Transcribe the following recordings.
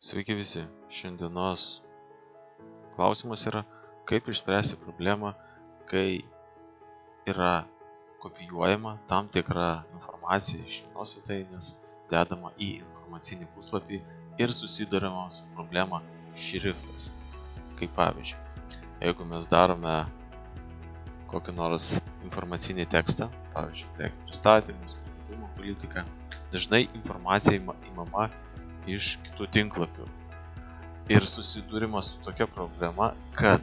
Sveiki visi. Šiandienos klausimas yra, kaip išspręsti problemą, kai yra kopijuojama tam tikra informacija iš vienos svetainės, dedama į informacinį puslapį ir susiduriama su problema šriftas. Kaip pavyzdžiui, jeigu mes darome kokį nors informacinį tekstą, pavyzdžiui, prekių pristatymus, parduotumo politiką, dažnai informacija imama iš kitų tinklapių. Ir susidūrimas su tokia problema, kad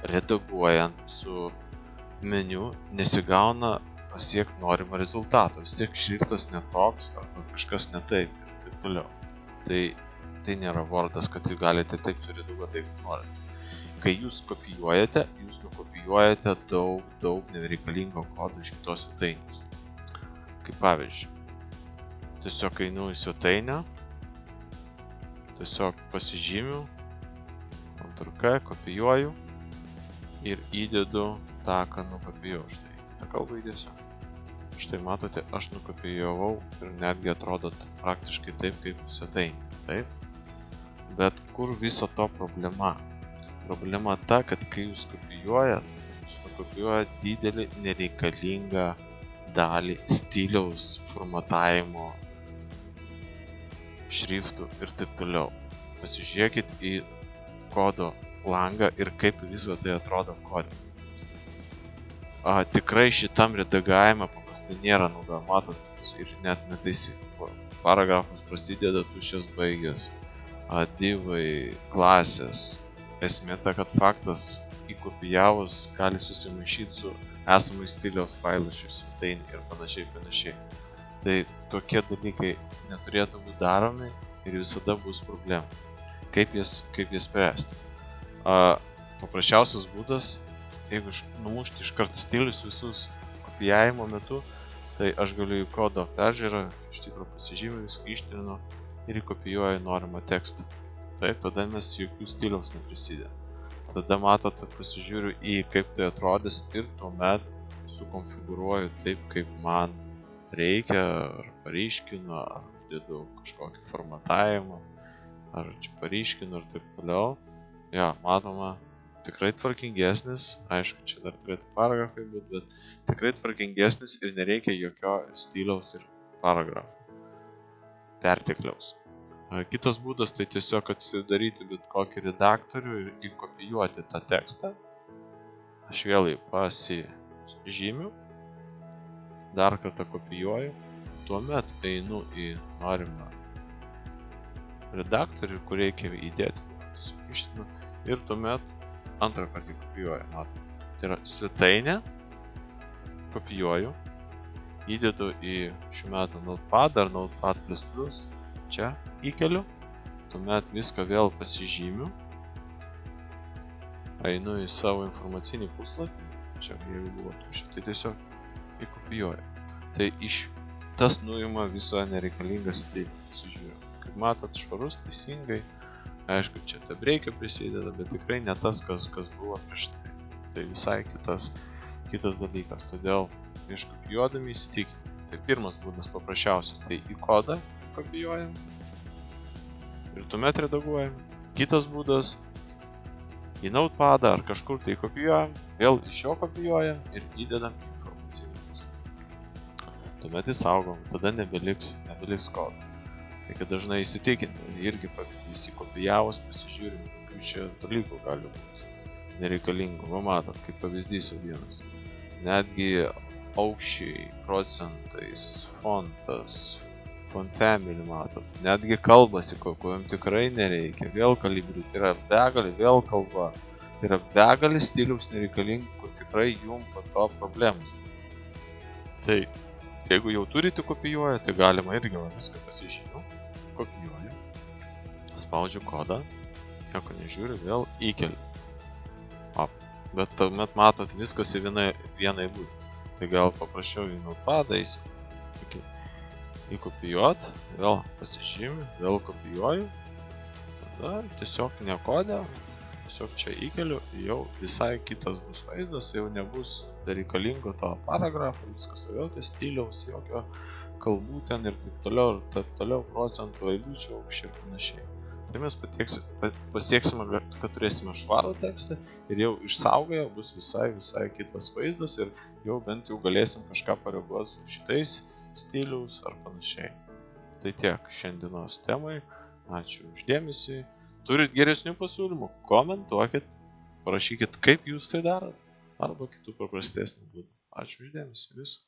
redaguojant su meniu nesigauna pasiekti norimą rezultatą. Vis tiek šriftas netoks arba kažkas ne taip ir taip toliau. Tai nėra Wordas, kad jūs galite taip suredaguoti, kaip norite. Kai jūs kopijuojate, jūs nukopijuojate daug nereikalingo kodo iš kitos svetainės. Kaip pavyzdžiui, tiesiog einu į svetainę, tiesiog pasižymiu, Ctrl+K, kopijuoju ir įdedu tą, ką nukopijau. Štai, tą kalbą įdėsiu. Štai matote, aš nukopijavau ir netgi atrodo praktiškai taip, kaip svetainė. Taip? Bet kur viso to problema? Problema ta, kad kai jūs kopijuojat, jūs nukopijuojat didelį nereikalingą dalį stiliaus, formatavimo, šriftų ir taip toliau. Pasižiūrėkit į kodo langą ir kaip visą tai atrodo kode. Tikrai šitam redagavime paprastai nėra nauda, matot, ir net netaisyklių. Paragrafas prasideda, tuščias baigias, divai, klasės. Esmė ta, kad faktas įkopijavus gali susimaišyti su esamai stiliaus failu šių svetainį ir panašiai. Tai tokie dalykai neturėtų būti daromi ir visada bus problemų. Kaip jas spręsti? Paprasčiausias būdas, jeigu numušti iškart stilius visus kopijavimo metu, tai aš galiu į kodo peržiūrą, iš tikrųjų pasižymiu, viską ištrinu ir įkopijuoju norimą tekstą. Taip, tada mes jokių stiliaus neprisideda. Tada matote, pasižiūriu į kaip tai atrodys ir tuomet sukonfigūruoju taip, kaip man reikia, ar paryškinu, ar uždedu kažkokį formatavimą, ar čia paryškinu ir taip toliau. Ja, matoma, tikrai tvarkingesnis, aišku, čia dar turėtų paragrafai būti, bet tikrai tvarkingesnis ir nereikia jokio stiliaus ir paragrafų pertekliaus. Kitas būdas tai tiesiog atsidaryti bet kokį redaktorių ir įkopijuoti tą tekstą. Aš vėl pasižymiu, dar kartą kopijuoju, tuomet einu į norimą redaktorių, kur reikia įdėti, tiesiog ištinu ir tuomet antrą kartą kopijuoju. Tai yra svetainė, kopijuoju, įdedu į šių metų Notepad ar Notepad++, čia įkeliu, tuomet viską vėl pasižymiu, einu į savo informacinį puslapį, čia jeigu buvo tuščia, tai tiesiog įkopijuoju. Tai tas nuima visą nereikalingą stilių. Sužiūriu. Kaip matot, švarus, teisingai. Aišku, čia tabreikia prisideda, bet tikrai ne tas, kas buvo prieš tai. Tai visai kitas dalykas. Todėl iškopijuodami įsitikinti. Tai pirmas būdas paprasčiausias. Tai į kodą kopijuojam ir tuomet redaguojam. Kitas būdas į Notepadą ar kažkur tai kopijuojam, vėl iš jo kopijuojam ir įdedam informacinį puslapį. Tuomet įsaugom, tada nebeliks kodo. Reikia dažnai įsitikinti, irgi patys įkopijavus, pasižiūrim, kokių čia dalykų gali būti nereikalingų. Va matot, kaip pavyzdys jau vienas. Netgi aukščiai, procentais, fontas, font family matot. Netgi kalbasi, kokiam tikrai nereikia. Vėl kalibrių, tai yra begalė, vėl kalba. Tai yra begalė stiliaus nereikalingų, kur tikrai jum po to problemus. Tai jeigu jau turite kopijuoja, tai galima irgi viską pasižymiu, kopijuoju, spaudžiu kodą, nieko nežiūriu, vėl įkeliu. Bet tuomet matot viskas į vieną eilutę. Tai gal paprašiau į Notepadą įkopijuot, vėl pasižymiu, vėl kopijuoju, tada tiesiog ne kodą, tiesiog čia įkeliu, jau visai kitas bus vaizdas, jau nebus reikalingo to paragrafo, viskas jokio stiliaus, jokio kalbų ten ir taip toliau, procentų, eilučių, aukščiai ir panašiai. Tai mes pasieksime, kad turėsime švarų tekstą ir jau išsaugoję bus visai kitas vaizdas ir jau bent jau galėsim kažką pareaguoti su šitais stiliaus ar panašiai. Tai tiek šiandienos temai. Ačiū už dėmesį. Turit geresnių pasiūlymų? Komentuokit, parašykit, kaip jūs tai darot arba kitų paprastesnių būdų. Ačiū už dėmesį. Viso.